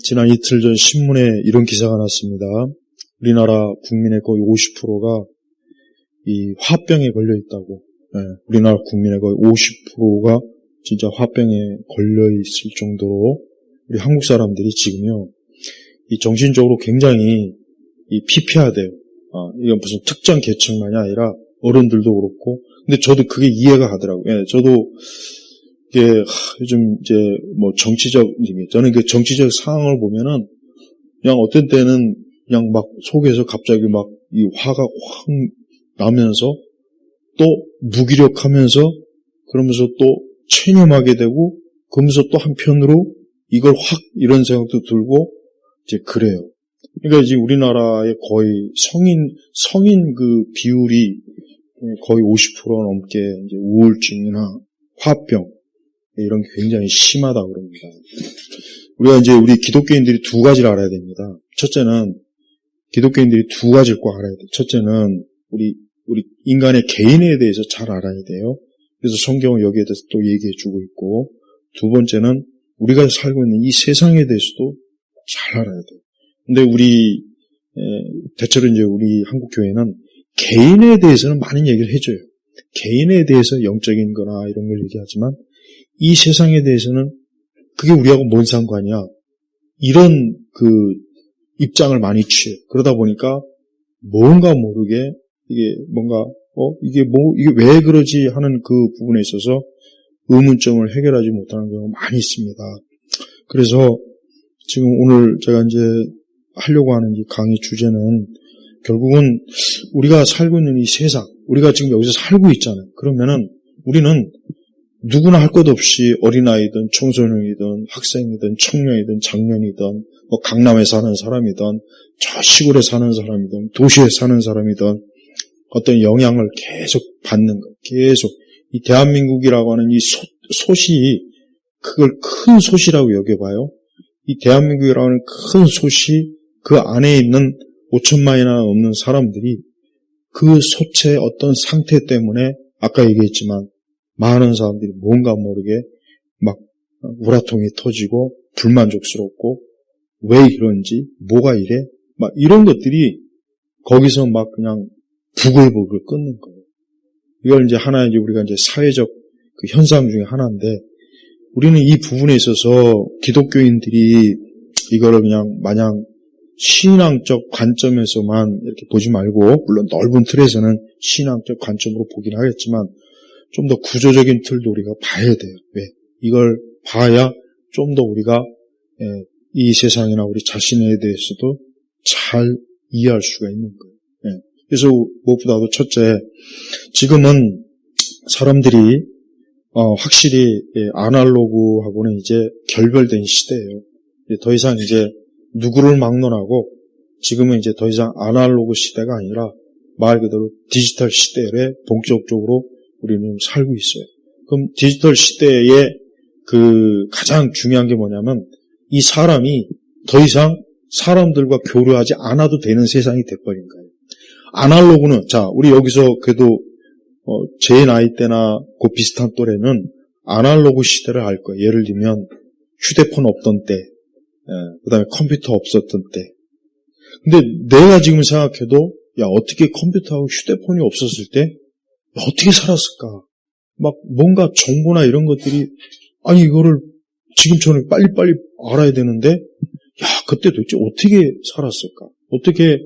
지난 이틀 전 신문에 이런 기사가 났습니다. 우리나라 국민의 거의 50%가 이 화병에 걸려 있다고. 우리나라 국민의 거의 50%가 진짜 화병에 걸려 있을 정도로 우리 한국 사람들이 지금요, 이 정신적으로 굉장히 이 피폐하대요. 이건 무슨 특정 계층만이 아니라 어른들도 그렇고. 근데 저도 그게 이해가 가더라고요. 저도 이게 요즘 이제 뭐 저는 그 정치적 상황을 보면은 그냥 어떤 때는 그냥 막 속에서 갑자기 막 이 화가 확 나면서 또 무기력하면서 그러면서 또 체념하게 되고 그러면서 또 한편으로 이걸 확 이런 생각도 들고 이제 그래요. 그러니까 이제 우리나라의 거의 성인 그 비율이 거의 50% 넘게 이제 우울증이나 화병 이런 게 굉장히 심하다 그럽니다. 우리가 이제 우리 기독교인들이 두 가지를 알아야 됩니다. 첫째는 기독교인들이 두 가지를 꼭 알아야 돼요. 첫째는 우리 인간의 개인에 대해서 잘 알아야 돼요. 그래서 성경은 여기에 대해서 또 얘기해 주고 있고, 두 번째는 우리가 살고 있는 이 세상에 대해서도 잘 알아야 돼요. 근데 대체로 이제 우리 한국 교회는 개인에 대해서는 많은 얘기를 해줘요. 개인에 대해서 영적인 거나 이런 걸 얘기하지만 이 세상에 대해서는 그게 우리하고 뭔 상관이야. 이런 그 입장을 많이 취해. 그러다 보니까 뭔가 모르게 이게 뭔가 이게 왜 그러지 하는 그 부분에 있어서 의문점을 해결하지 못하는 경우가 많이 있습니다. 그래서 지금 오늘 제가 이제 하려고 하는 이 강의 주제는 결국은 우리가 살고 있는 이 세상, 우리가 지금 여기서 살고 있잖아요. 그러면은 우리는 누구나 할 것 없이 어린아이든 청소년이든 학생이든 청년이든 장년이든 뭐 강남에 사는 사람이든 저 시골에 사는 사람이든 도시에 사는 사람이든 어떤 영향을 계속 받는 것, 계속 이 대한민국이라고 하는 이 솥이 그걸 큰 솥이라고 여겨봐요. 이 대한민국이라고 하는 큰 솥이 그 안에 있는 5천만이나 넘는 사람들이 그 솥의 어떤 상태 때문에 아까 얘기했지만 많은 사람들이 뭔가 모르게 막 우라통이 터지고 불만족스럽고 왜 이런지 뭐가 이래 막 이런 것들이 거기서 막 그냥 부글부글 끓는 거예요. 이걸 이제 하나의 우리가 이제 사회적 그 현상 중에 하나인데 우리는 이 부분에 있어서 기독교인들이 이거를 그냥 마냥 신앙적 관점에서만 이렇게 보지 말고 물론 넓은 틀에서는 신앙적 관점으로 보긴 하겠지만 좀 더 구조적인 틀도 우리가 봐야 돼요. 왜? 이걸 봐야 좀 더 우리가 이 세상이나 우리 자신에 대해서도 잘 이해할 수가 있는 거예요. 그래서 무엇보다도 첫째, 지금은 사람들이 확실히 아날로그하고는 이제 결별된 시대예요. 더 이상 이제 누구를 막론하고 지금은 이제 더 이상 아날로그 시대가 아니라 말 그대로 디지털 시대에 본격적으로 우리는 살고 있어요. 그럼 디지털 시대의 그 가장 중요한 게 뭐냐면 이 사람이 더 이상 사람들과 교류하지 않아도 되는 세상이 돼버린 거예요. 아날로그는 우리 여기서 그래도 제 나이 때나 그 비슷한 또래는 아날로그 시대를 알 거예요. 예를 들면 휴대폰 없던 때, 그다음에 컴퓨터 없었던 때. 근데 내가 지금 생각해도 어떻게 컴퓨터하고 휴대폰이 없었을 때 어떻게 살았을까? 막 뭔가 정보나 이런 것들이 이거를 지금처럼 빨리빨리 알아야 되는데 그때 도대체 어떻게 살았을까? 어떻게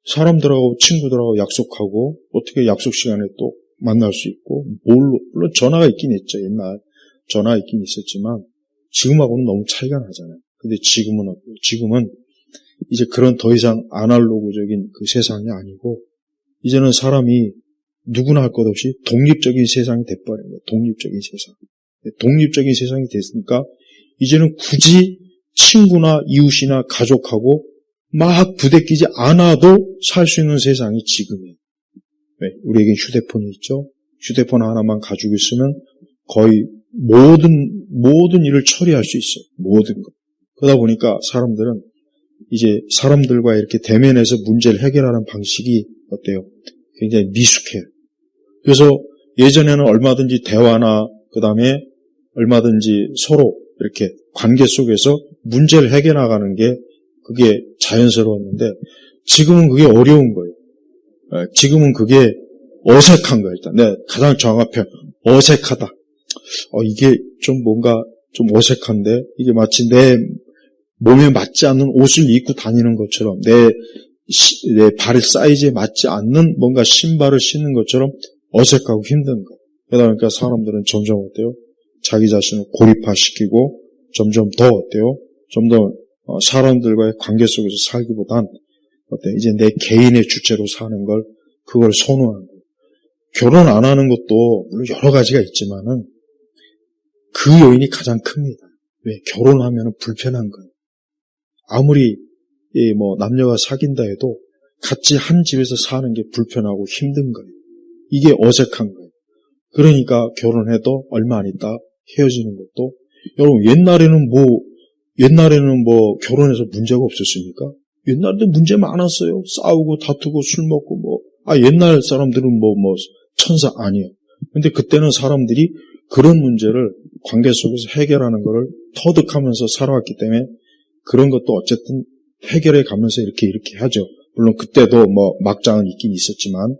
사람들하고 친구들하고 약속하고 어떻게 약속 시간에 또 만날 수 있고 물론 전화가 있긴 했죠. 옛날 전화가 있긴 있었지만 지금하고는 너무 차이가 나잖아요. 근데 지금은 이제 그런 더 이상 아날로그적인 그 세상이 아니고 이제는 사람이 누구나 할 것 없이 독립적인 세상이 돼버린 거예요. 독립적인 세상. 독립적인 세상이 됐으니까 이제는 굳이 친구나 이웃이나 가족하고 막 부대끼지 않아도 살 수 있는 세상이 지금이에요. 왜? 우리에게 휴대폰이 있죠. 휴대폰 하나만 가지고 있으면 거의 모든 일을 처리할 수 있어요. 모든 것. 그러다 보니까 사람들은 이제 사람들과 이렇게 대면해서 문제를 해결하는 방식이 어때요? 굉장히 미숙해요. 그래서 예전에는 얼마든지 대화나 그 다음에 얼마든지 서로 이렇게 관계 속에서 문제를 해결하는 게 그게 자연스러웠는데 지금은 그게 어려운 거예요. 지금은 그게 어색한 거예요. 일단 네, 가장 정확한 표현 어색하다. 이게 좀 뭔가 좀 어색한데 이게 마치 내 몸에 맞지 않는 옷을 입고 다니는 것처럼 내 발 사이즈에 맞지 않는 뭔가 신발을 신는 것처럼 어색하고 힘든 거예요. 그러다 보니까 사람들은 점점 어때요? 자기 자신을 고립화시키고 점점 더 어때요? 좀 더 사람들과의 관계 속에서 살기보단 어때요? 이제 내 개인의 주체로 사는 걸 그걸 선호하는 거예요. 결혼 안 하는 것도 물론 여러 가지가 있지만은 그 요인이 가장 큽니다. 왜? 결혼하면 불편한 거예요. 아무리 남녀가 사귄다 해도 같이 한 집에서 사는 게 불편하고 힘든 거예요. 이게 어색한 거예요. 그러니까 결혼해도 얼마 안 있다 헤어지는 것도 여러분 옛날에는 결혼해서 문제가 없었습니까? 옛날에도 문제 많았어요. 싸우고 다투고 술 먹고 옛날 사람들은 천사 아니에요. 근데 그때는 사람들이 그런 문제를 관계 속에서 해결하는 거를 터득하면서 살아왔기 때문에 그런 것도 어쨌든 해결해 가면서 이렇게 하죠. 물론 그때도 막장은 있긴 있었지만,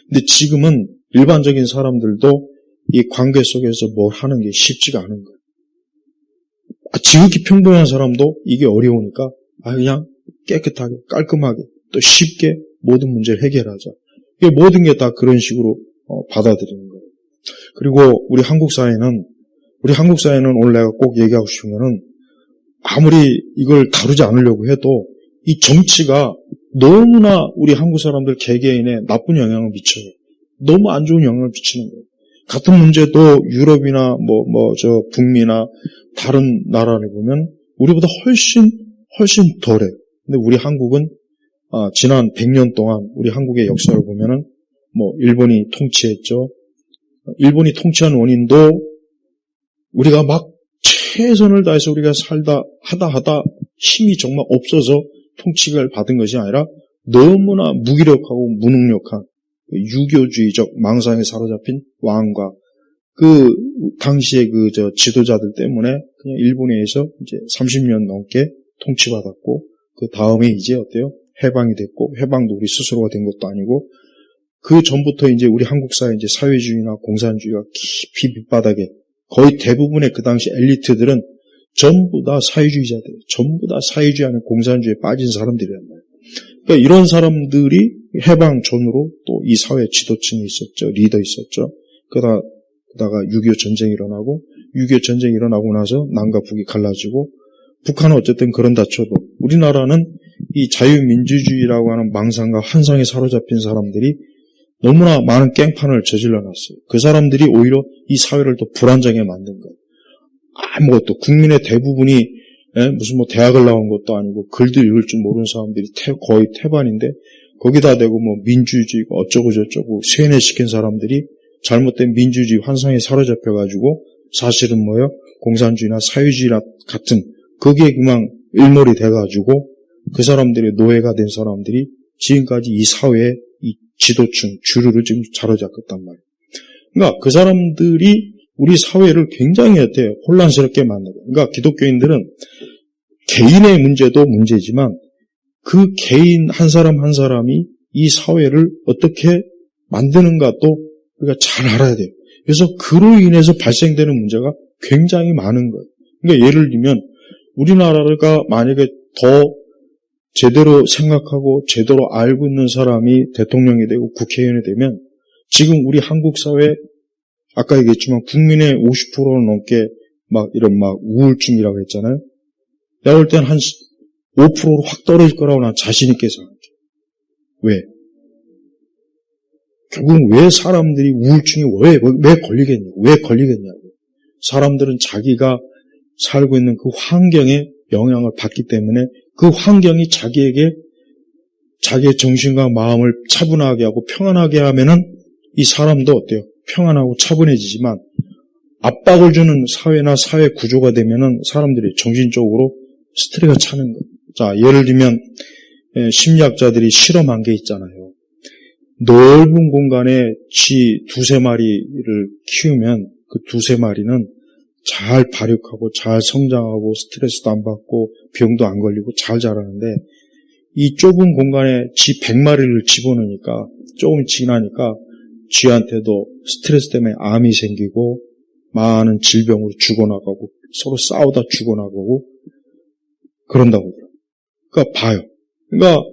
근데 지금은 일반적인 사람들도 이 관계 속에서 뭘 하는 게 쉽지가 않은 거예요. 지극히 평범한 사람도 이게 어려우니까 그냥 깨끗하게 깔끔하게 또 쉽게 모든 문제를 해결하자. 이게 모든 게 다 그런 식으로 받아들이는 거예요. 그리고 우리 한국 사회는 오늘 내가 꼭 얘기하고 싶은 거는 아무리 이걸 다루지 않으려고 해도 이 정치가 너무나 우리 한국 사람들 개개인에 나쁜 영향을 미쳐요. 너무 안 좋은 영향을 미치는 거예요. 같은 문제도 유럽이나 북미나 다른 나라를 보면 우리보다 훨씬 덜해요. 근데 우리 한국은 지난 100년 동안 우리 한국의 역사를 보면은 일본이 통치했죠. 일본이 통치한 원인도 우리가 막 최선을 다해서 우리가 하다 힘이 정말 없어서 통치를 받은 것이 아니라 너무나 무기력하고 무능력한 유교주의적 망상에 사로잡힌 왕과 그 당시의 지도자들 때문에 그냥 일본에 의해서 이제 30년 넘게 통치받았고 그 다음에 이제 어때요? 해방이 됐고 해방도 우리 스스로가 된 것도 아니고 그 전부터 이제 우리 한국 사회 이제 사회주의나 공산주의가 깊이 밑바닥에 거의 대부분의 그 당시 엘리트들은 전부 다 사회주의자들이에요. 전부 다 사회주의 아니면 공산주의에 빠진 사람들이란 말이에요. 그러니까 이런 사람들이 해방 전후로 또 이 사회 지도층이 있었죠. 리더 있었죠. 그러다가 6.25 전쟁이 일어나고 6.25 전쟁이 일어나고 나서 남과 북이 갈라지고 북한은 어쨌든 그런다 쳐도 우리나라는 이 자유민주주의라고 하는 망상과 환상에 사로잡힌 사람들이 너무나 많은 깽판을 저질러놨어요. 그 사람들이 오히려 이 사회를 더 불안정하게 만든 거예요. 아무것도 국민의 대부분이 무슨 대학을 나온 것도 아니고 글도 읽을 줄 모르는 사람들이 거의 태반인데 거기다 대고 민주주의 어쩌고 저쩌고 세뇌시킨 사람들이 잘못된 민주주의 환상에 사로잡혀가지고 사실은 공산주의나 사회주의 같은 거기에 그냥 일몰이 돼가지고 그 사람들이 노예가 된 사람들이 지금까지 이 사회의 이 지도층 주류를 지금 사로잡았단 말이에요. 그러니까 그 사람들이 우리 사회를 굉장히 혼란스럽게 만들어요. 그러니까 기독교인들은 개인의 문제도 문제지만 그 개인 한 사람 한 사람이 이 사회를 어떻게 만드는가 또 우리가 잘 알아야 돼요. 그래서 그로 인해서 발생되는 문제가 굉장히 많은 거예요. 그러니까 예를 들면 우리나라가 만약에 더 제대로 생각하고 제대로 알고 있는 사람이 대통령이 되고 국회의원이 되면 지금 우리 한국 사회 아까 얘기했지만 국민의 50%는 넘게 이런 우울증이라고 했잖아요. 내가 볼 때는 한 5%로 확 떨어질 거라고 난 자신 있게 생각해. 왜? 결국 왜 사람들이 우울증이 왜 걸리겠냐고. 사람들은 자기가 살고 있는 그 환경에 영향을 받기 때문에 그 환경이 자기에게 자기의 정신과 마음을 차분하게 하고 평안하게 하면은 이 사람도 어때요? 평안하고 차분해지지만 압박을 주는 사회나 사회 구조가 되면은 사람들이 정신적으로 스트레스가 차는 거예요. 자, 예를 들면 심리학자들이 실험한 게 있잖아요. 넓은 공간에 쥐 두세 마리를 키우면 그 두세 마리는 잘 발육하고 잘 성장하고 스트레스도 안 받고 병도 안 걸리고 잘 자라는데 이 좁은 공간에 쥐 100마리를 집어넣으니까 조금 지나니까 쥐한테도 스트레스 때문에 암이 생기고 많은 질병으로 죽어나가고 서로 싸우다 죽어나가고 그런다고 그래요. 그러니까 봐요. 그러니까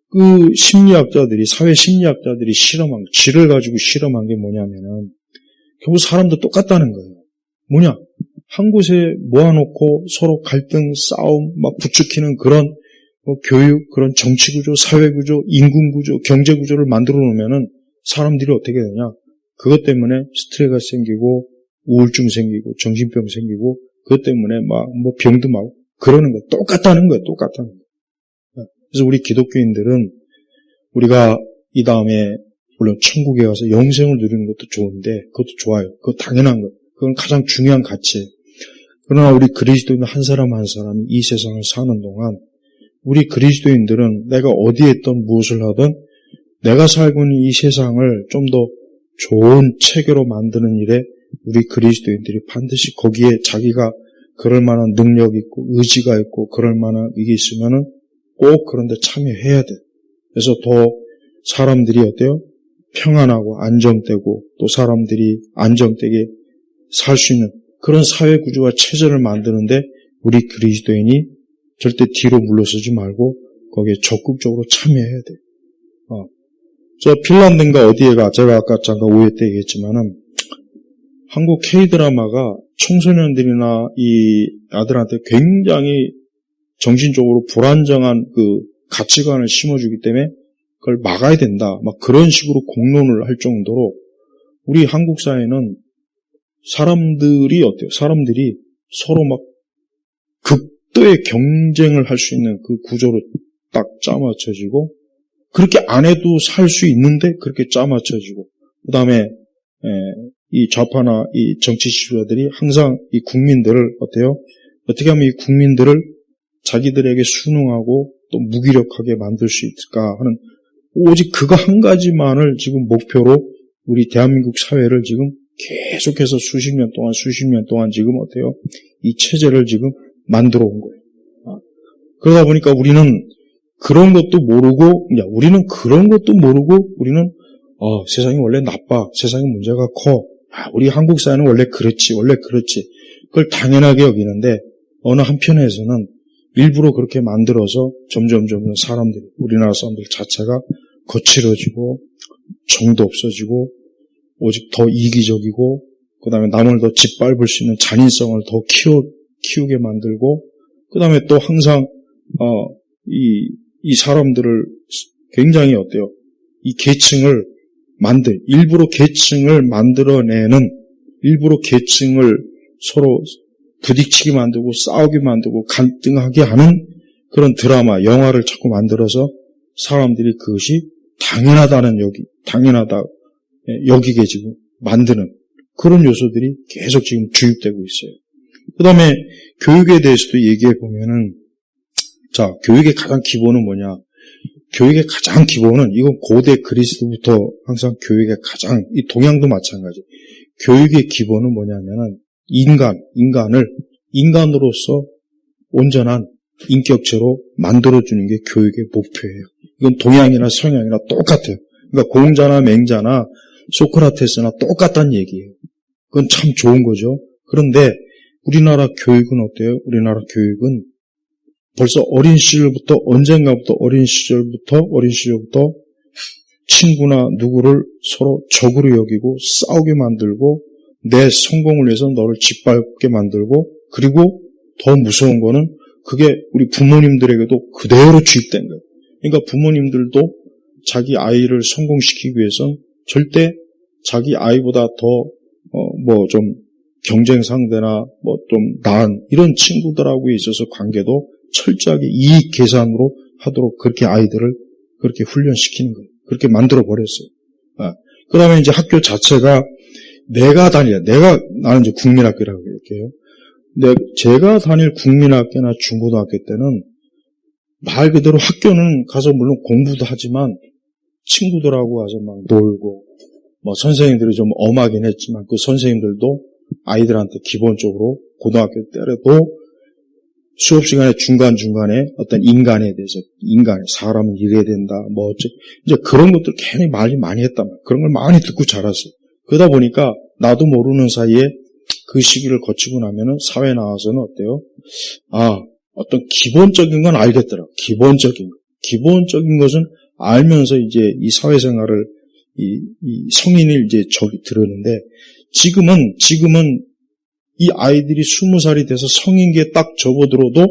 그 심리학자들이 사회 심리학자들이 실험한 쥐를 가지고 실험한 게 뭐냐면은 결국 사람도 똑같다는 거예요. 뭐냐? 한 곳에 모아놓고 서로 갈등, 싸움, 막 부추기는 그런 교육, 그런 정치구조, 사회구조, 인군구조, 경제구조를 만들어 놓으면은 사람들이 어떻게 되냐? 그것 때문에 스트레스가 생기고, 우울증 생기고, 정신병 생기고, 그것 때문에 막, 병도 막, 그러는 거. 똑같다는 거예요, 똑같다는 거예요. 그래서 우리 기독교인들은 우리가 이 다음에, 물론 천국에 가서 영생을 누리는 것도 좋은데, 그것도 좋아요. 그거 당연한 거예요. 그건 가장 중요한 가치예요. 그러나 우리 그리스도인 한 사람 한 사람이 이 세상을 사는 동안 우리 그리스도인들은 내가 어디에 있든 무엇을 하든 내가 살고 있는 이 세상을 좀 더 좋은 체계로 만드는 일에 우리 그리스도인들이 반드시 거기에 자기가 그럴 만한 능력이 있고 의지가 있고 그럴 만한 이게 있으면은 꼭 그런 데 참여해야 돼. 그래서 더 사람들이 어때요? 평안하고 안정되고 또 사람들이 안정되게 살 수 있는 그런 사회 구조와 체제를 만드는데 우리 그리스도인이 절대 뒤로 물러서지 말고 거기에 적극적으로 참여해야 돼. 저 핀란드인가 어디에가 제가 아까 잠깐 오해 때 얘기했지만은 한국 K-드라마가 청소년들이나 이 아들한테 굉장히 정신적으로 불안정한 그 가치관을 심어주기 때문에 그걸 막아야 된다. 막 그런 식으로 공론을 할 정도로 우리 한국 사회는 사람들이 어때요? 사람들이 서로 막 극도의 경쟁을 할 수 있는 그 구조로 딱 짜맞춰지고 그렇게 안 해도 살 수 있는데 그렇게 짜맞춰지고 그 다음에 이 좌파나 이 정치 지도자들이 항상 이 국민들을 어때요? 어떻게 하면 이 국민들을 자기들에게 순응하고 또 무기력하게 만들 수 있을까 하는 오직 그거 한 가지만을 지금 목표로 우리 대한민국 사회를 지금 계속해서 수십 년 동안 지금 어때요? 이 체제를 지금 만들어 온 거예요. 그러다 보니까 우리는 그런 것도 모르고, 우리는 세상이 원래 나빠, 세상에 문제가 커. 우리 한국 사회는 원래 그렇지. 그걸 당연하게 여기는데 어느 한편에서는 일부러 그렇게 만들어서 점점 사람들이, 우리나라 사람들 자체가 거칠어지고 정도 없어지고 오직 더 이기적이고 그 다음에 남을 더 짓밟을 수 있는 잔인성을 더 키우게 만들고 그 다음에 또 항상 이 사람들을 굉장히 어때요? 이 계층을 일부러 계층을 만들어내는 일부러 계층을 서로 부딪히게 만들고 싸우게 만들고 갈등하게 하는 그런 드라마, 영화를 자꾸 만들어서 사람들이 그것이 당연하다 여기게 지금 만드는 그런 요소들이 계속 지금 주입되고 있어요. 그 다음에 교육에 대해서도 얘기해 보면은 자, 교육의 가장 기본은 뭐냐? 교육의 가장 기본은 이건 고대 그리스부터 항상 교육의 가장 이 동양도 마찬가지. 교육의 기본은 뭐냐면은 인간을 인간으로서 온전한 인격체로 만들어주는 게 교육의 목표예요. 이건 동양이나 서양이나 똑같아요. 그러니까 공자나 맹자나 소크라테스나 똑같다는 얘기예요. 그건 참 좋은 거죠. 그런데 우리나라 교육은 어때요? 우리나라 교육은 벌써 어린 시절부터 친구나 누구를 서로 적으로 여기고 싸우게 만들고 내 성공을 위해서 너를 짓밟게 만들고 그리고 더 무서운 거는 그게 우리 부모님들에게도 그대로 주입된 거예요. 그러니까 부모님들도 자기 아이를 성공시키기 위해서는 절대 자기 아이보다 더 좀 경쟁 상대나 좀 나은 이런 친구들하고 있어서 관계도 철저하게 이익 계산으로 하도록 그렇게 아이들을 그렇게 훈련시키는 거예요. 그렇게 만들어 버렸어요. 그 다음에 이제 학교 자체가 나는 이제 국민학교라고 할게요. 제가 다닐 국민학교나 중고등학교 때는 말 그대로 학교는 가서 물론 공부도 하지만 친구들하고 가서 막 놀고 선생님들이 좀 엄하긴 했지만 그 선생님들도 아이들한테 기본적으로 고등학교 때라도 수업 시간에 중간중간에 어떤 인간에 대해서, 사람은 이래야 된다, 이제 그런 것들 괜히 많이 했단 말이에요. 그런 걸 많이 듣고 자랐어요. 그러다 보니까 나도 모르는 사이에 그 시기를 거치고 나면은 사회에 나와서는 어때요? 어떤 기본적인 건 알겠더라고요. 기본적인 것은 알면서 이제 이 사회생활을, 이 성인을 이제 들었는데, 지금은 이 아이들이 20살이 돼서 성인기에 딱 접어들어도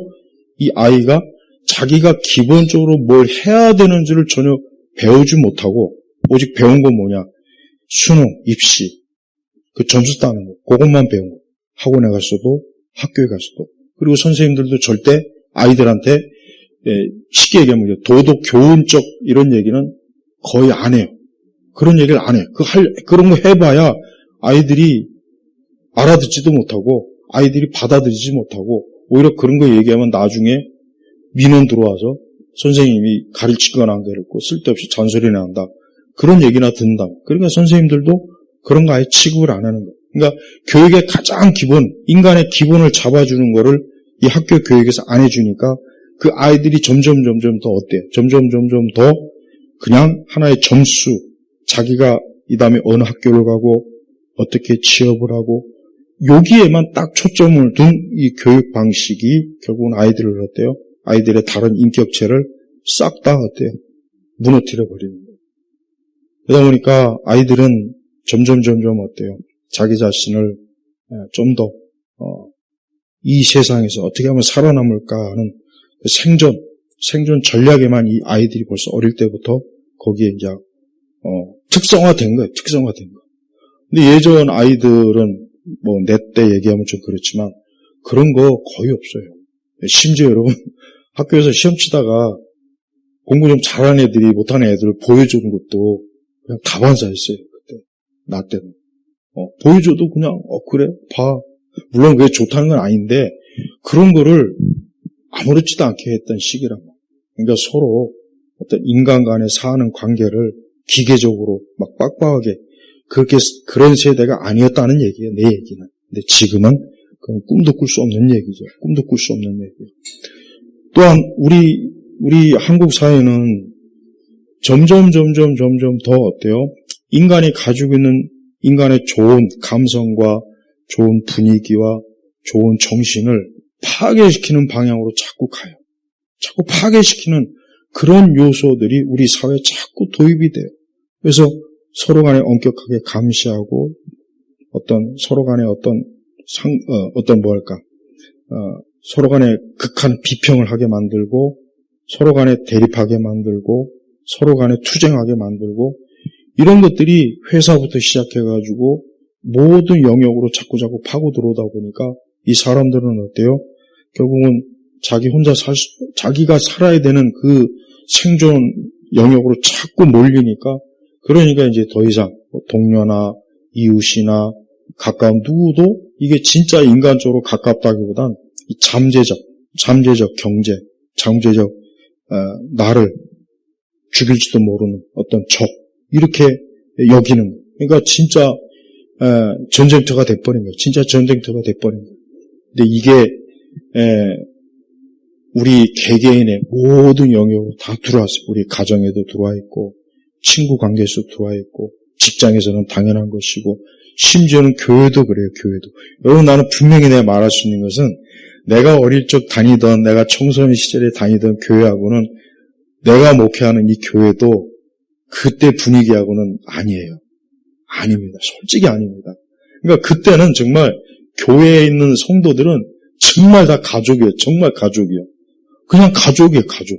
이 아이가 자기가 기본적으로 뭘 해야 되는지를 전혀 배우지 못하고, 오직 배운 건 뭐냐? 수능, 입시, 그 점수 따는 거, 그것만 배운 거. 학원에 갔어도, 학교에 갔어도. 그리고 선생님들도 절대 아이들한테, 쉽게 얘기하면 도덕 교훈적 이런 얘기는 거의 안 해요. 그런 얘기를 안 해요. 그런 거 해봐야 아이들이 알아듣지도 못하고, 아이들이 받아들이지 못하고, 오히려 그런 거 얘기하면 나중에 민원 들어와서 선생님이 가르치거나 안 가르치고 쓸데없이 잔소리나 한다. 그런 얘기나 듣는다. 그러니까 선생님들도 그런 거 아예 취급을 안 하는 거예요. 그러니까 교육의 가장 기본, 인간의 기본을 잡아주는 거를 이 학교 교육에서 안 해주니까 그 아이들이 점점 더 어때요? 점점 더 그냥 하나의 점수, 자기가 이 다음에 어느 학교를 가고 어떻게 취업을 하고 여기에만 딱 초점을 둔 이 교육 방식이 결국은 아이들을 어때요? 아이들의 다른 인격체를 싹 다 어때요? 무너뜨려 버리는 거예요. 그러다 보니까 아이들은 점점 어때요? 자기 자신을 좀 더 이 세상에서 어떻게 하면 살아남을까 하는 그 생존 전략에만 이 아이들이 벌써 어릴 때부터 거기에 이제 특성화된 거예요. 근데 예전 아이들은 내 때 얘기하면 좀 그렇지만 그런 거 거의 없어요. 심지어 여러분 학교에서 시험 치다가 공부 좀 잘하는 애들이 못하는 애들을 보여주는 것도 그냥 다반사였어요. 그때 나 때는 보여줘도 그냥 그래 봐. 물론 그게 좋다는 건 아닌데 그런 거를 아무렇지도 않게 했던 시기란 말이에요. 그러니까 서로 어떤 인간 간에 사는 관계를 기계적으로 막 빡빡하게 그런 세대가 아니었다는 얘기예요. 내 얘기는. 근데 지금은 그건 꿈도 꿀 수 없는 얘기죠. 또한 우리 한국 사회는 점점 더 어때요? 인간이 가지고 있는 인간의 좋은 감성과 좋은 분위기와 좋은 정신을 파괴시키는 방향으로 자꾸 가요. 자꾸 파괴시키는 그런 요소들이 우리 사회에 자꾸 도입이 돼요. 그래서 서로 간에 엄격하게 감시하고 서로 간에 서로 간에 극한 비평을 하게 만들고 서로 간에 대립하게 만들고 서로 간에 투쟁하게 만들고 이런 것들이 회사부터 시작해가지고 모든 영역으로 자꾸 파고 들어오다 보니까 이 사람들은 어때요? 결국은 자기가 살아야 되는 그 생존 영역으로 자꾸 몰리니까 그러니까 이제 더 이상 동료나 이웃이나 가까운 누구도 이게 진짜 인간적으로 가깝다기보단 잠재적 경제, 잠재적 나를 죽일지도 모르는 어떤 적 이렇게 여기는 거예요. 그러니까 진짜 전쟁터가 돼버린 거예요. 진짜 전쟁터가 돼버린 거예요. 근데 이게 우리 개개인의 모든 영역으로 다 들어왔어요. 우리 가정에도 들어와 있고 친구 관계에서 들어와 있고 직장에서는 당연한 것이고 심지어는 교회도 그래요. 교회도. 여러분 나는 분명히 내가 말할 수 있는 것은 내가 어릴 적 다니던 내가 청소년 시절에 다니던 교회하고는 내가 목회하는 이 교회도 그때 분위기하고는 아니에요. 아닙니다. 솔직히 아닙니다. 그러니까 그때는 정말 교회에 있는 성도들은 정말 다 가족이에요. 정말 가족이에요. 그냥 가족이에요. 가족.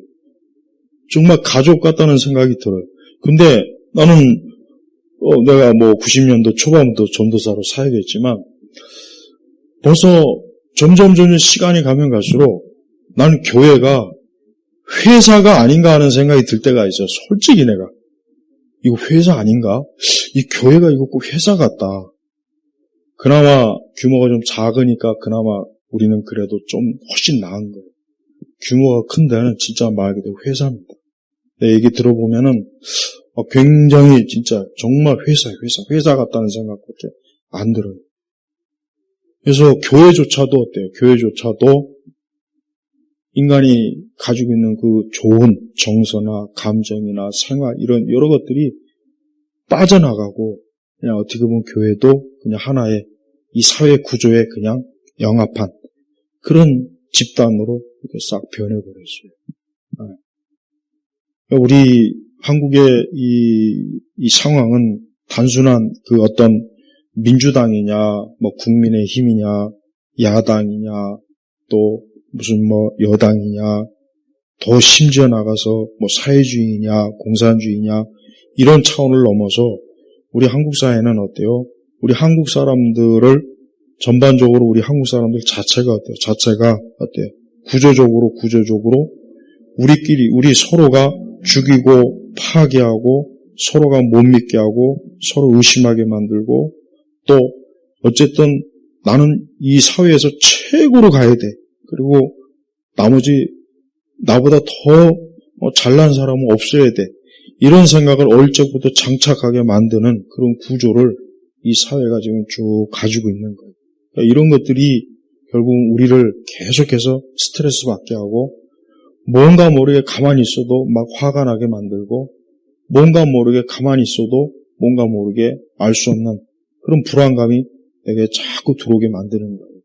정말 가족 같다는 생각이 들어요. 근데 나는 내가 90년도 초반부터 전도사로 사역했지만 벌써 점점 시간이 가면 갈수록 나는 교회가 회사가 아닌가 하는 생각이 들 때가 있어요. 솔직히 내가 이거 회사 아닌가? 이 교회가 이거 꼭 회사 같다. 그나마 규모가 좀 작으니까 그나마 우리는 그래도 좀 훨씬 나은 거예요. 규모가 큰 데는 진짜 말 그대로 회사입니다. 내 얘기 들어보면은 굉장히 진짜 정말 회사 같다는 생각밖에 안 들어요. 그래서 교회조차도 어때요? 교회조차도 인간이 가지고 있는 그 좋은 정서나 감정이나 생활 이런 여러 것들이 빠져나가고 그냥 어떻게 보면 교회도 그냥 하나의 이 사회 구조에 그냥 영합한 그런 집단으로 이렇게 싹 변해버렸어요. 우리 한국의 이 상황은 단순한 그 어떤 민주당이냐, 뭐 국민의힘이냐, 야당이냐, 또 무슨 뭐 여당이냐, 더 심지어 나가서 뭐 사회주의냐, 공산주의냐 이런 차원을 넘어서 우리 한국 사회는 어때요? 우리 한국 사람들을 전반적으로 우리 한국 사람들 자체가 어때요? 자체가 어때요? 구조적으로 우리 서로가 죽이고 파괴하고 서로가 못 믿게 하고 서로 의심하게 만들고 또 어쨌든 나는 이 사회에서 최고로 가야 돼. 그리고 나머지 나보다 더 잘난 사람은 없어야 돼. 이런 생각을 어릴 적부터 장착하게 만드는 그런 구조를 이 사회가 지금 쭉 가지고 있는 거예요. 그러니까 이런 것들이 결국 우리를 계속해서 스트레스 받게 하고 뭔가 모르게 가만히 있어도 막 화가 나게 만들고 뭔가 모르게 가만히 있어도 뭔가 모르게 알 수 없는 그런 불안감이 내게 자꾸 들어오게 만드는 거예요.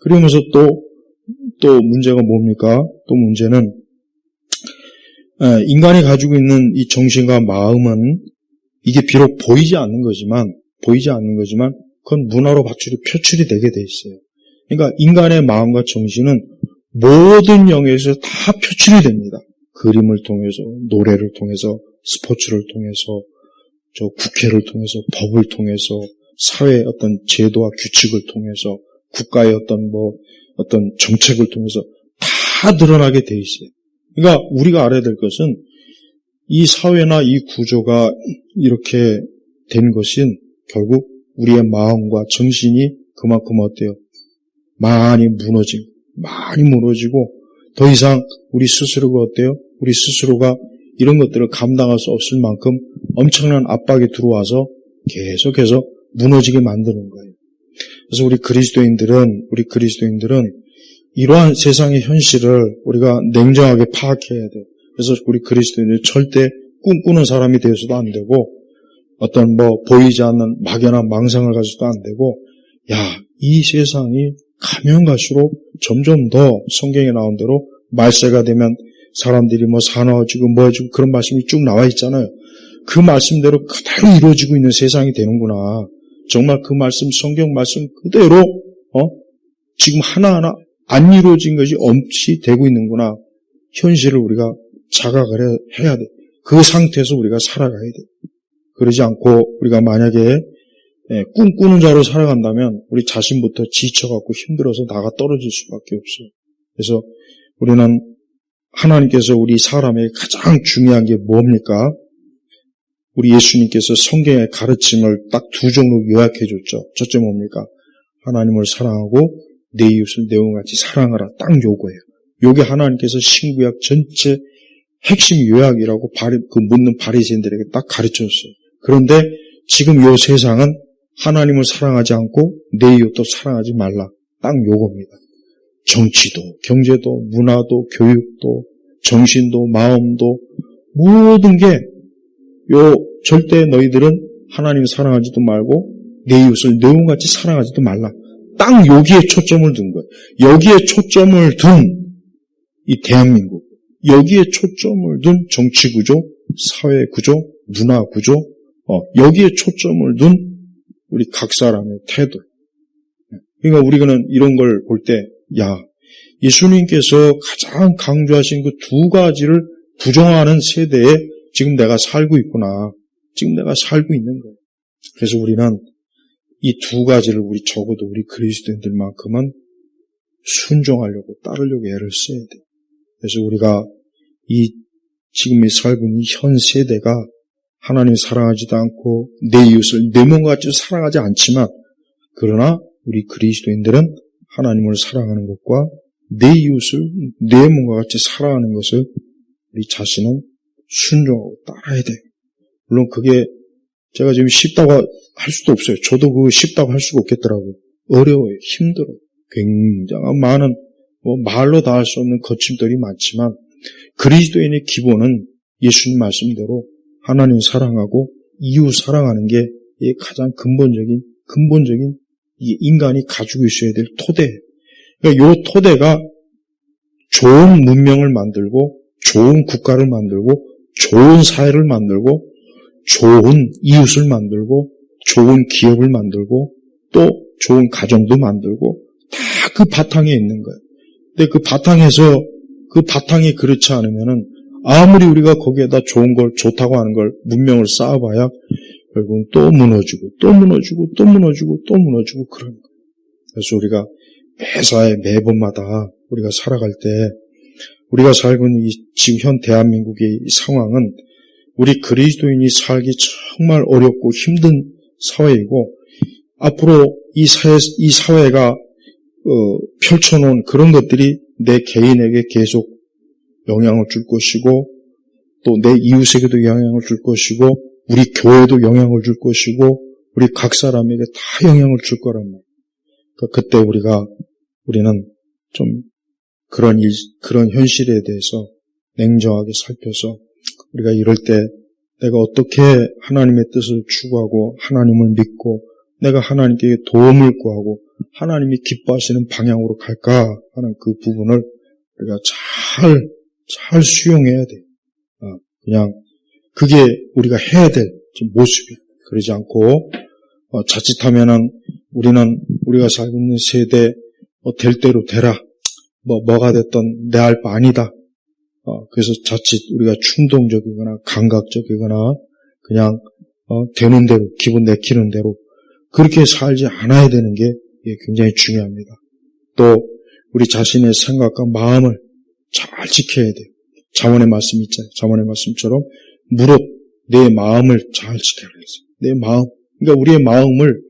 그러면서 또 문제가 뭡니까? 또 문제는 인간이 가지고 있는 이 정신과 마음은 이게 비록 보이지 않는 거지만 그건 문화로 표출이 되게 돼 있어요. 그러니까 인간의 마음과 정신은 모든 영역에서 다 표출이 됩니다. 그림을 통해서, 노래를 통해서, 스포츠를 통해서, 국회를 통해서, 법을 통해서, 사회의 어떤 제도와 규칙을 통해서, 국가의 어떤 정책을 통해서 다 드러나게 돼 있어요. 그러니까 우리가 알아야 될 것은 이 사회나 이 구조가 이렇게 된 것은 결국 우리의 마음과 정신이 그만큼 어때요? 많이 무너지고 더 이상 우리 스스로가 어때요? 우리 스스로가 이런 것들을 감당할 수 없을 만큼 엄청난 압박이 들어와서 계속해서 무너지게 만드는 거예요. 그래서 우리 그리스도인들은 이러한 세상의 현실을 우리가 냉정하게 파악해야 돼요. 그래서 우리 그리스도인들은 절대 꿈꾸는 사람이 되어서도 안 되고 어떤 보이지 않는 막연한 망상을 가지고도 안 되고 이 세상이 가면 갈수록 점점 더 성경에 나온 대로 말세가 되면 사람들이 사나워지고 뭐해지고 그런 말씀이 쭉 나와 있잖아요. 그 말씀대로 그대로 이루어지고 있는 세상이 되는구나. 정말 그 말씀, 성경 말씀 그대로 지금 하나하나 안 이루어진 것이 없이 되고 있는구나. 현실을 우리가 자각을 해야 돼. 그 상태에서 우리가 살아가야 돼. 그러지 않고 우리가 만약에 꿈꾸는 자로 살아간다면 우리 자신부터 지쳐갖고 힘들어서 나가 떨어질 수밖에 없어요. 그래서 우리는 하나님께서 우리 사람에게 가장 중요한 게 뭡니까? 우리 예수님께서 성경의 가르침을 딱 두 종로 요약해 줬죠. 첫째 뭡니까? 하나님을 사랑하고 내 이웃을 내 몸같이 사랑하라. 딱 요거예요. 요게 하나님께서 신구약 전체 핵심 요약이라고 묻는 바리새인들에게 딱 가르쳐줬어요. 그런데 지금 요 세상은 하나님을 사랑하지 않고 내 이웃도 사랑하지 말라. 딱 요겁니다. 정치도, 경제도, 문화도, 교육도, 정신도, 마음도 모든 게 절대 너희들은 하나님 사랑하지도 말고 내 이웃을 내 몸같이 사랑하지도 말라. 딱 여기에 초점을 둔 거예요. 여기에 초점을 둔 이 대한민국, 여기에 초점을 둔 정치구조, 사회구조, 문화구조, 여기에 초점을 둔 우리 각 사람의 태도. 그러니까 우리는 이런 걸 볼 때, 예수님께서 가장 강조하신 그 두 가지를 부정하는 세대에 지금 내가 살고 있구나. 지금 내가 살고 있는 거예요. 그래서 우리는 이 두 가지를 적어도 우리 그리스도인들만큼은 순종하려고 따르려고 애를 써야 돼요. 그래서 우리가 지금 살고 있는 현 세대가 하나님 사랑하지도 않고 내 이웃을 내 몸같이 사랑하지 않지만 그러나 우리 그리스도인들은 하나님을 사랑하는 것과 내 이웃을 내 몸과 같이 사랑하는 것을 우리 자신은 순종하고 따라야 돼요. 물론 그게 제가 지금 쉽다고 할 수도 없어요. 저도 그거 쉽다고 할 수가 없겠더라고요. 어려워요. 힘들어요. 굉장한 많은 말로 다 할 수 없는 거침들이 많지만 그리스도인의 기본은 예수님 말씀대로 하나님 사랑하고 이웃 사랑하는 게 가장 근본적인 이 인간이 가지고 있어야 될 토대예요. 그러니까 이 토대가 좋은 문명을 만들고 좋은 국가를 만들고 좋은 사회를 만들고 좋은 이웃을 만들고 좋은 기업을 만들고 또 좋은 가정도 만들고 다 그 바탕에 있는 거예요. 근데 그 바탕이 그렇지 않으면은 아무리 우리가 거기에다 좋은 걸 좋다고 하는 걸 문명을 쌓아봐야 결국은 또 무너지고 그런 거예요. 그래서 우리가 매사에 매번마다 우리가 살아갈 때 우리가 살고 있는 이 지금 현 대한민국의 이 상황은 우리 그리스도인이 살기 정말 어렵고 힘든 사회이고 앞으로 이 사회가 펼쳐놓은 그런 것들이 내 개인에게 계속 영향을 줄 것이고 또 내 이웃에게도 영향을 줄 것이고 우리 교회도 영향을 줄 것이고 우리 각 사람에게 다 영향을 줄 거란 말이에요. 그러니까 그때 우리는 좀 그런 현실에 대해서 냉정하게 살펴서 우리가 이럴 때 내가 어떻게 하나님의 뜻을 추구하고 하나님을 믿고 내가 하나님께 도움을 구하고 하나님이 기뻐하시는 방향으로 갈까 하는 그 부분을 우리가 잘 수용해야 돼요. 그냥 그게 우리가 해야 될 모습이에요. 그러지 않고 자칫하면은 우리가 살고 있는 세대 될 대로 되라. 뭐가 됐든 내 알 바 아니다. 그래서 자칫 우리가 충동적이거나 감각적이거나 그냥 되는 대로 기분 내키는 대로 그렇게 살지 않아야 되는 게 굉장히 중요합니다. 또 우리 자신의 생각과 마음을 잘 지켜야 돼요. 잠언의 말씀 있잖아요. 잠언의 말씀처럼 무릇 내 마음을 잘 지켜야 돼요. 내 마음. 그러니까 우리의 마음을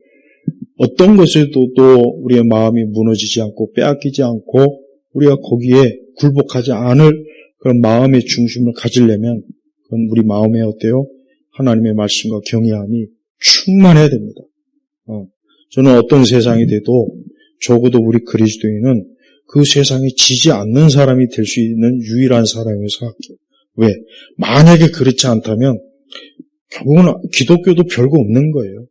어떤 것에도 또 우리의 마음이 무너지지 않고 빼앗기지 않고 우리가 거기에 굴복하지 않을 그런 마음의 중심을 가지려면 그건 우리 마음에 어때요? 하나님의 말씀과 경외함이 충만해야 됩니다. 저는 어떤 세상이 돼도 적어도 우리 그리스도인은 그 세상에 지지 않는 사람이 될 수 있는 유일한 사람이라고 생각해요. 왜? 만약에 그렇지 않다면 결국은 기독교도 별거 없는 거예요.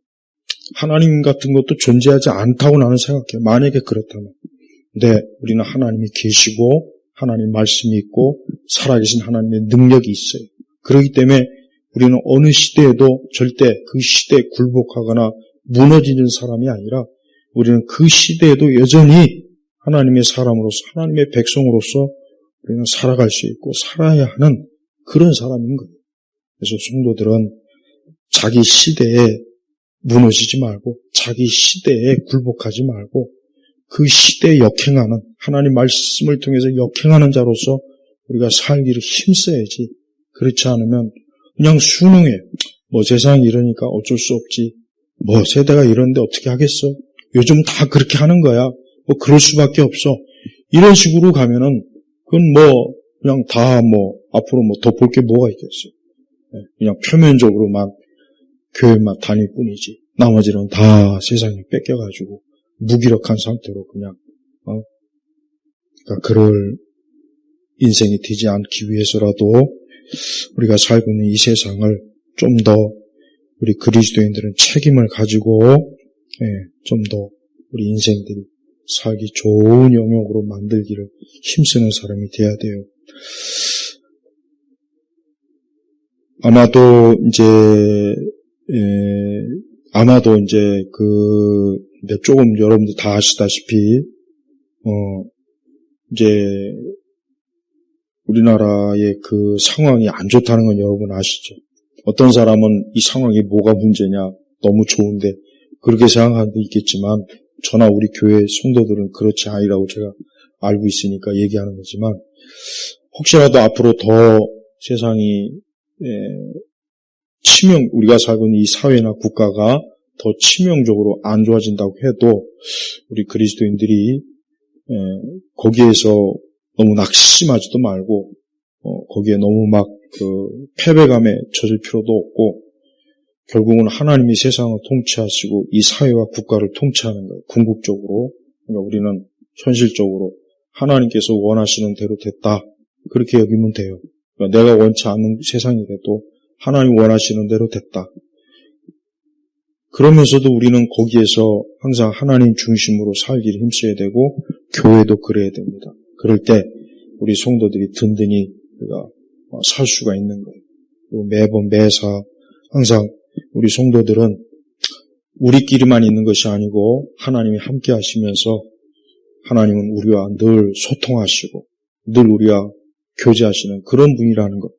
하나님 같은 것도 존재하지 않다고 나는 생각해요. 만약에 그렇다면. 근데 우리는 하나님이 계시고 하나님 말씀이 있고 살아계신 하나님의 능력이 있어요. 그렇기 때문에 우리는 어느 시대에도 절대 그 시대에 굴복하거나 무너지는 사람이 아니라 우리는 그 시대에도 여전히 하나님의 사람으로서 하나님의 백성으로서 우리는 살아갈 수 있고 살아야 하는 그런 사람인 거예요. 그래서 성도들은 자기 시대에 무너지지 말고 자기 시대에 굴복하지 말고 그 시대에 역행하는 하나님 말씀을 통해서 역행하는 자로서 우리가 살기를 힘써야지. 그렇지 않으면 그냥 순응해. 세상이 이러니까 어쩔 수 없지. 세대가 이러는데 어떻게 하겠어? 요즘 다 그렇게 하는 거야. 그럴 수밖에 없어. 이런 식으로 가면은 그건 그냥 다 앞으로 더 볼 게 뭐가 있겠어요. 그냥 표면적으로만 교회만 다닐 뿐이지. 나머지는 다 세상에 뺏겨가지고 무기력한 상태로 그냥 그러니까 그럴 인생이 되지 않기 위해서라도 우리가 살고 있는 이 세상을 좀 더 우리 그리스도인들은 책임을 가지고 좀 더 우리 인생들이 살기 좋은 영역으로 만들기를 힘쓰는 사람이 돼야 돼요. 아마도 이제 조금 여러분들 다 아시다시피 이제 우리나라의 그 상황이 안 좋다는 건 여러분 아시죠? 어떤 사람은 이 상황이 뭐가 문제냐, 너무 좋은데 그렇게 생각하는 데 있겠지만 저나 우리 교회 성도들은 그렇지 아니라고 제가 알고 있으니까 얘기하는 거지만 혹시라도 앞으로 더 세상이 우리가 살고 있는 이 사회나 국가가 더 치명적으로 안 좋아진다고 해도 우리 그리스도인들이 거기에서 너무 낙심하지도 말고 거기에 너무 패배감에 젖을 필요도 없고 결국은 하나님이 세상을 통치하시고 이 사회와 국가를 통치하는 거예요. 궁극적으로. 그러니까 우리는 현실적으로 하나님께서 원하시는 대로 됐다. 그렇게 여기면 돼요. 그러니까 내가 원치 않는 세상이 돼도 하나님 원하시는 대로 됐다. 그러면서도 우리는 거기에서 항상 하나님 중심으로 살기를 힘써야 되고 교회도 그래야 됩니다. 그럴 때 우리 성도들이 든든히 우리가 살 수가 있는 거예요. 그리고 매번 매사 항상 우리 성도들은 우리끼리만 있는 것이 아니고 하나님이 함께 하시면서 하나님은 우리와 늘 소통하시고 늘 우리와 교제하시는 그런 분이라는 것.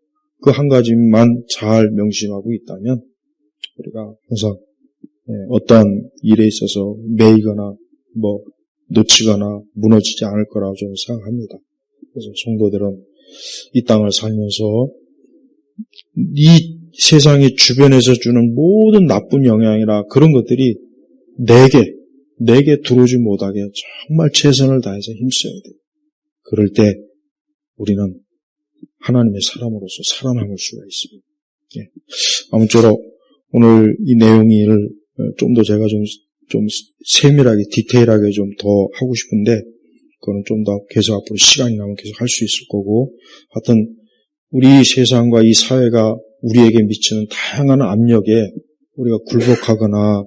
그 한 가지만 잘 명심하고 있다면 우리가 항상 어떠한 일에 있어서 매이거나 놓치거나 무너지지 않을 거라고 저는 생각합니다. 그래서 성도들은 이 땅을 살면서 이 세상의 주변에서 주는 모든 나쁜 영향이나 그런 것들이 내게 들어오지 못하게 정말 최선을 다해서 힘써야 돼요. 그럴 때 우리는 하나님의 사람으로서 살아남을 수가 있습니다. 아무쪼록 오늘 이 내용을 좀 더 제가 좀 세밀하게 디테일하게 좀 더 하고 싶은데 그거는 좀 더 계속 앞으로 시간이 나면 계속 할 수 있을 거고 하여튼 우리 세상과 이 사회가 우리에게 미치는 다양한 압력에 우리가 굴복하거나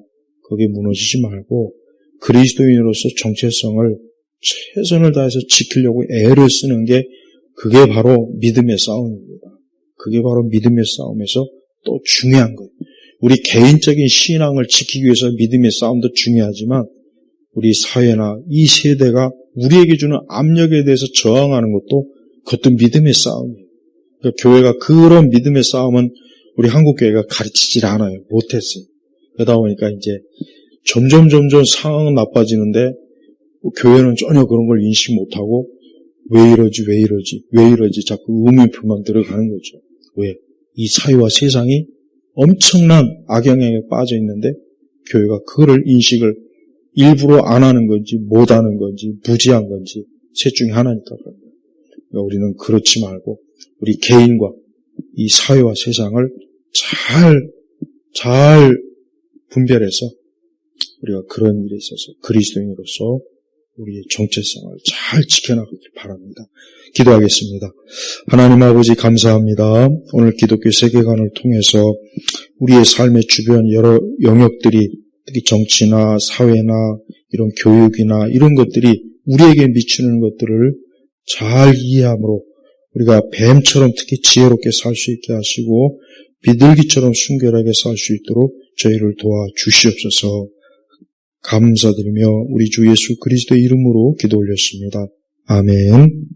거기에 무너지지 말고 그리스도인으로서 정체성을 최선을 다해서 지키려고 애를 쓰는 게 그게 바로 믿음의 싸움입니다. 그게 바로 믿음의 싸움에서 또 중요한 거예요. 우리 개인적인 신앙을 지키기 위해서 믿음의 싸움도 중요하지만 우리 사회나 이 세대가 우리에게 주는 압력에 대해서 저항하는 것도 그것도 믿음의 싸움이에요. 그러니까 교회가 그런 믿음의 싸움은 우리 한국교회가 가르치질 않아요. 못했어요. 그러다 보니까 이제 점점 상황은 나빠지는데 교회는 전혀 그런 걸 인식 못하고 왜 이러지 자꾸 의문표만 들어가는 거죠. 왜? 이 사회와 세상이 엄청난 악영향에 빠져 있는데 교회가 그거를 인식을 일부러 안 하는 건지 못 하는 건지 무지한 건지 셋 중에 하나니까 그러니까 우리는 그렇지 말고 우리 개인과 이 사회와 세상을 잘 분별해서 우리가 그런 일에 있어서 그리스도인으로서 우리의 정체성을 잘 지켜나가길 바랍니다. 기도하겠습니다. 하나님 아버지 감사합니다. 오늘 기독교 세계관을 통해서 우리의 삶의 주변 여러 영역들이 특히 정치나 사회나 이런 교육이나 이런 것들이 우리에게 미치는 것들을 잘 이해함으로 우리가 뱀처럼 특히 지혜롭게 살 수 있게 하시고 비둘기처럼 순결하게 살 수 있도록 저희를 도와주시옵소서. 감사드리며 우리 주 예수 그리스도의 이름으로 기도 올렸습니다. 아멘.